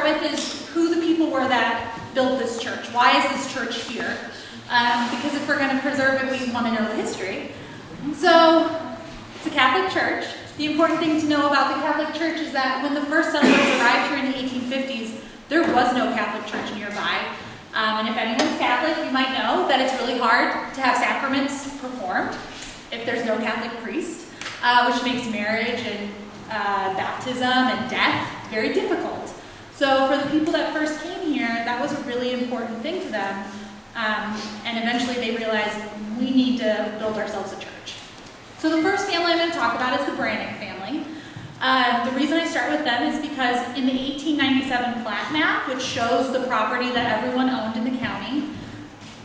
start with is who the people were that built this church. Why is this church here? Because if we're going to preserve it, we want to know the history. So, it's a Catholic church. The important thing to know about the Catholic Church is that when the first settlers arrived here in the 1850s, there was no Catholic church nearby. And if anyone's Catholic, you might know that it's really hard to have sacraments performed if there's no Catholic priest, which makes marriage and baptism and death very difficult. So for the people that first came here, that was a really important thing to them. And eventually they realized we need to build ourselves a church. So the first family I'm going to talk about is the Brannick family. The reason I start with them is because in the 1897 plat map, which shows the property that everyone owned in the county,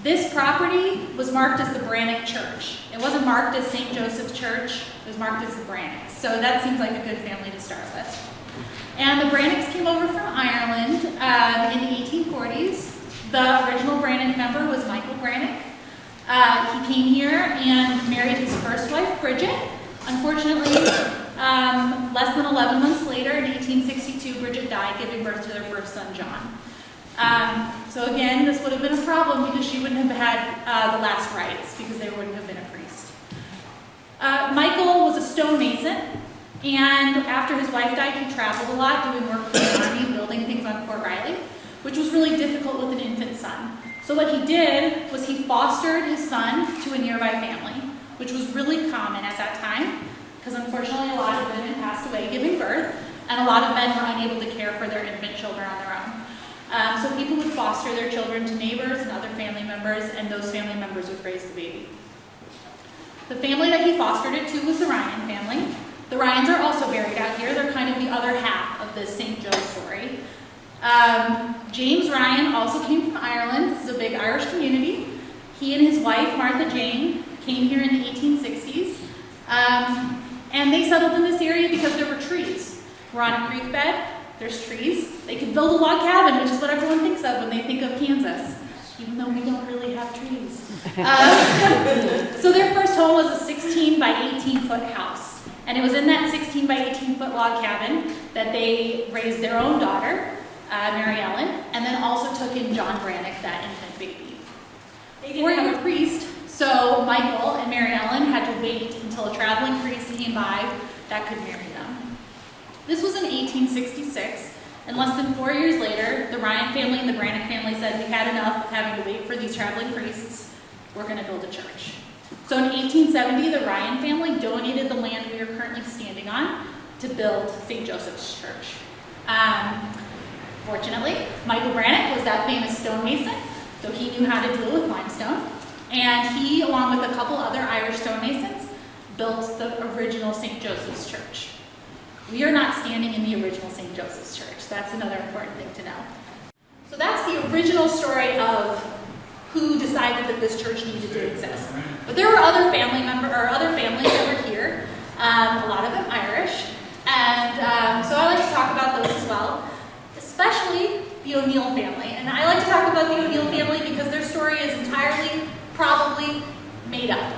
this property was marked as the Brannick Church. It wasn't marked as St. Joseph's Church, it was marked as the Brannicks. So that seems like a good family to start with. And the Brannicks came over from Ireland in the 1840s. The original Brannick member was Michael Brannick. He came here and married his first wife, Bridget. Unfortunately, less than 11 months later, in 1862, Bridget died, giving birth to their first son, John. So again, this would have been a problem because she wouldn't have had the last rites because there wouldn't have been a priest. Michael was a stonemason, and after his wife died, he traveled a lot doing work for the Army, building things on Fort Riley, which was really difficult with an infant son. So what he did was he fostered his son to a nearby family, which was really common at that time, because unfortunately a lot of women passed away giving birth, and a lot of men were unable to care for their infant children on their own. So people would foster their children to neighbors and other family members, and those family members would raise the baby. The family that he fostered it to was the Ryan family. The Ryans are also buried out here. They're kind of the other half of this St. Joe story. James Ryan also came from Ireland. This is a big Irish community. He and his wife, Martha Jane, came here in the 1860s. And they settled in this area because there were trees. We're on a creek bed, there's trees. They could build a log cabin, which is what everyone thinks of when they think of Kansas, even though we don't really have trees. So their first home was a 16 by 18 foot house. And it was in that 16 by 18 foot log cabin that they raised their own daughter, Mary Ellen, and then also took in John Brannick, that infant baby. They didn't have a priest, so Michael and Mary Ellen had to wait until a traveling priest came by that could marry them. This was in 1866, and less than 4 years later, the Ryan family and the Brannick family said, we've had enough of having to wait for these traveling priests, we're going to build a church. So in 1870, the Ryan family donated the land we are currently standing on to build St. Joseph's Church. Fortunately, Michael Brannick was that famous stonemason, so he knew how to deal with limestone. And he, along with a couple other Irish stonemasons, built the original St. Joseph's Church. We are not standing in the original St. Joseph's Church. That's another important thing to know. So that's the original story of who decided that this church needed to exist. But there were other family members or other families that were here, a lot of them Irish, and so I like to talk about those as well, especially the O'Neill family. And I like to talk about the O'Neill family because their story is entirely, probably made up.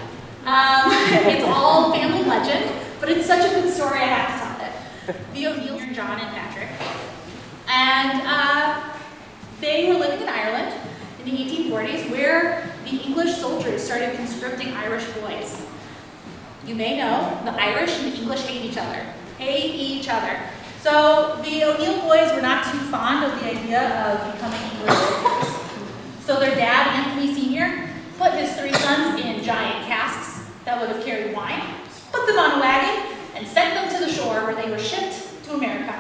It's all family legend, but it's such a good story I have to tell it. The O'Neills are John and Patrick, and they were living in Ireland in the 1840s, where the English soldiers started conscripting Irish boys. You may know, the Irish and the English hate each other. Hate each other. So the O'Neill boys were not too fond of the idea of becoming English soldiers. So their dad, Anthony Sr., put his 3 sons in giant casks that would have carried wine, put them on a wagon, and sent them to the shore where they were shipped to America.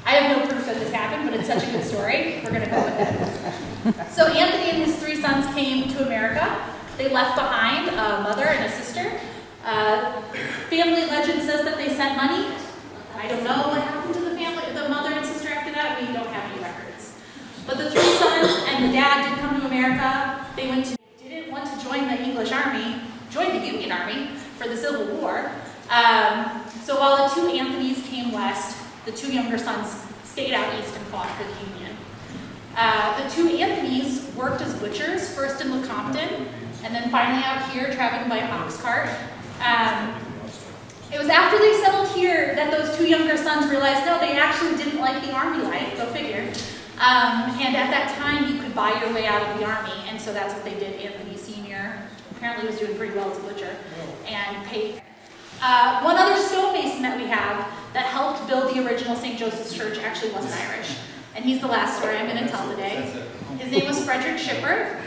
I have no proof that this happened, but it's such a good story, we're going to go with it. So Anthony and his 3 sons came to America. They left behind a mother and a sister. Family legend says that they sent money. I don't know what happened to the mother and sister after that. We don't have any records. But the 3 sons and the dad did come to America. They didn't want to join the English Army, join the Union Army for the Civil War. So while the 2 Anthonys came west, the 2 younger sons stayed out east and fought for the Union. The 2 Anthonys worked as butchers, first in Lecompton, and then finally out here, traveling by ox cart. It was after they settled here that those two younger sons realized, no, they actually didn't like the army life, go figure. And at that time, you could buy your way out of the army, and so that's what they did. Anthony Sr. apparently was doing pretty well as a butcher, and paid. One other stonemason that we have that helped build the original St. Joseph's Church actually wasn't Irish, and he's the last story I'm going to tell today. His name was Frederick Schipper.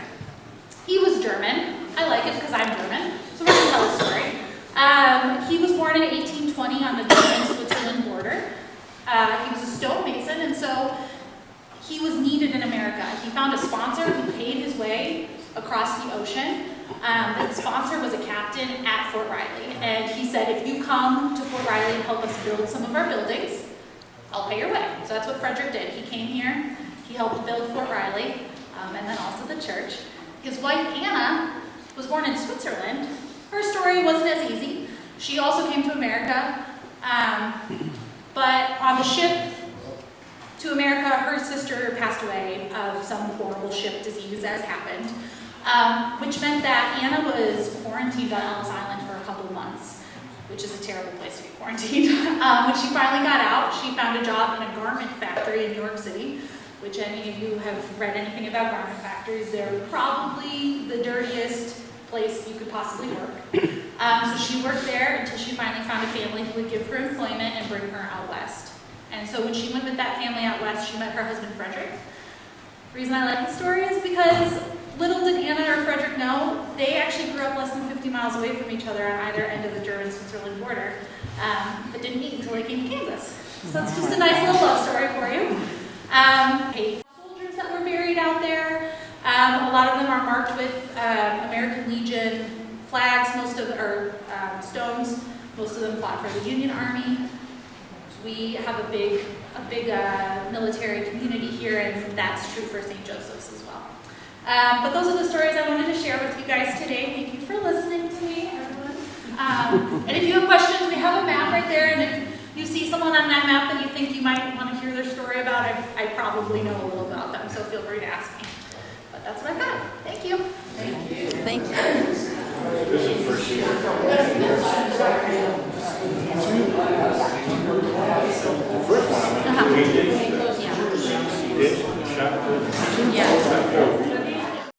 He was German. I like it because I'm German, so we're going to tell a story. He was born in 1820 on the German-Switzerland border. He was a stonemason, and so he was needed in America. He found a sponsor who paid his way across the ocean. That sponsor was a captain at Fort Riley, and he said, if you come to Fort Riley and help us build some of our buildings, I'll pay your way. So that's what Frederick did. He came here, he helped build Fort Riley, and then also the church. His wife, Anna, was born in Switzerland. Her story wasn't as easy. She also came to America, but on the ship to America, her sister passed away of some horrible ship disease, as happened, which meant that Anna was quarantined on Ellis Island for a couple of months, which is a terrible place to be quarantined. When she finally got out, she found a job in a garment factory in New York City, which any of you have read anything about garment factories, they're probably the dirtiest place you could possibly work. So she worked there until she finally found a family who would give her employment and bring her out west. And so when she went with that family out west, she met her husband, Frederick. The reason I like the story is because little did Anna or Frederick know, they actually grew up less than 50 miles away from each other on either end of the German-Switzerland border, but didn't meet until they came to Kansas. So it's just a nice little love story for you. Soldiers that were buried out there, a lot of them are marked with American Legion flags, or stones. Most of them fought for the Union Army. We have a big military community here, and that's true for St. Joseph's as well. But those are the stories I wanted to share with you guys today. Thank you for listening to me, everyone. And if you have questions, we have a map right there, and if you see someone on that map that you think you might want to hear their story about, I probably know a little about them, so feel free to ask me. But that's what I've got. Thank you. Thank you. Thank you. This is for sure.